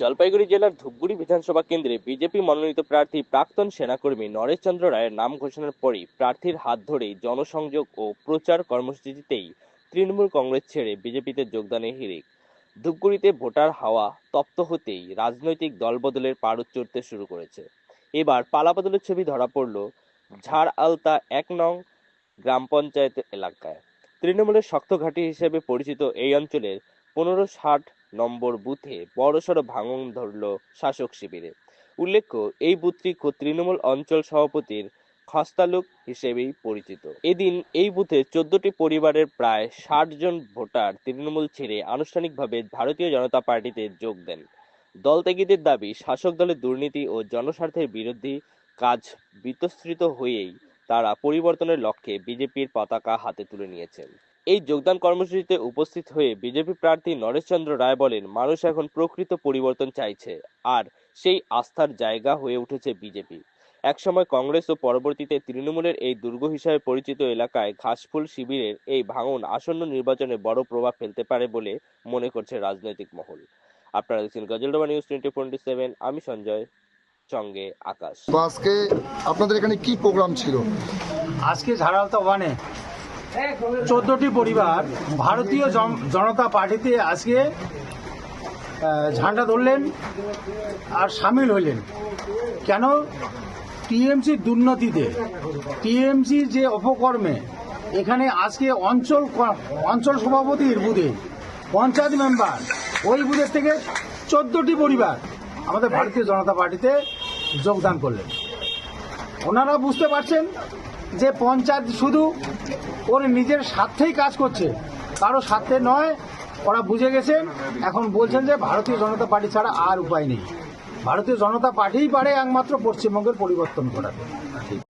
জলপাইগুড়ি জেলার ধূপগুড়ি বিধানসভা কেন্দ্রে বিজেপি মনোনীত প্রার্থী প্রাক্তন সেনাকর্মী নরেশ চন্দ্র রায়ের নাম ঘোষণার পরই প্রার্থীর হাত ধরেই জনসংযোগ ও প্রচার কর্মসূচিতেই তৃণমূল কংগ্রেস ছেড়ে বিজেপিতে যোগদানের হিড়িক। ধূপগুড়িতে ভোটার হাওয়া তপ্ত হতেই রাজনৈতিক দলবদলের পারদ চড়তে শুরু করেছে। এবার পালাবদলের ছবি ধরা পড়ল ঝাড় আলতা ১ নং গ্রাম পঞ্চায়েত এলাকায়। তৃণমূলের শক্ত ঘাঁটি হিসেবে পরিচিত এই অঞ্চলের ১৫60 নম্বর বুথে বড়সড় ভাঙন ধরল শাসক শিবিরে। উল্লেখ্য, এই বুথটি তৃণমূল অঞ্চল সভাপতির খস্তালুক হিসেবেই পরিচিত। এদিন এই বুথে ১৪টি পরিবারের প্রায় ৬০ জন ভোটার তৃণমূল ছেড়ে আনুষ্ঠানিকভাবে ভারতীয় জনতা পার্টিতে যোগ দেন। দলত্যাগীদের দাবি, শাসক দলের দুর্নীতি ও জনস্বার্থের বিরোধী কাজ বিতস্ত্রিত হয়েই তারা পরিবর্তনের লক্ষ্যে বিজেপির পতাকা হাতে তুলে নিয়েছেন। এই যোগদান কর্মসূচিতে উপস্থিত হয়ে বিজেপি প্রার্থী নরেশ চন্দ্র রায় বলেন, মানুষ এখন প্রকৃত পরিবর্তন চাইছে, আর সেই আস্থার জায়গা হয়ে উঠেছে বিজেপি। একসময় কংগ্রেস ও পরবর্তীতে তৃণমূলের এই দুর্গ হিসাবে পরিচিত এলাকায় ঘাসফুল শিবিরের এই ভাঙন আসন্ন নির্বাচনে বড় প্রভাব ফেলতে পারে বলে মনে করছে রাজনৈতিক মহল। আপনারা দেখছেন গজলডোবা নিউজ 24/7। আমি সঞ্জয়, সঙ্গে আকাশ। তো আজকে আপনাদের এখানে কি প্রোগ্রাম ছিল? আজকে ঝাড়ালতা ওয়ানে 14টি পরিবার ভারতীয় জনতা পার্টিতে আজকে ঝান্ডা ধরলেন আর সামিল হইলেন। কেন? টিএমসির দুর্নীতিতে, টিএমসির যে অপকর্মে এখানে আজকে অঞ্চল সভাপতির বুথে পঞ্চায়েত মেম্বার, ওই বুথের থেকে 14টি পরিবার আমাদের ভারতীয় জনতা পার্টিতে যোগদান করলেন। ওনারা বুঝতে পারছেন যে পঞ্চায়েত শুধু ওর নিজের স্বার্থেই কাজ করছে, কারো স্বার্থে নয়। ওরা বুঝে গেছেন, এখন বলছেন যে ভারতীয় জনতা পার্টি ছাড়া আর উপায় নেই। ভারতীয় জনতা পার্টিই পারে একমাত্র পশ্চিমবঙ্গের পরিবর্তন করাতে।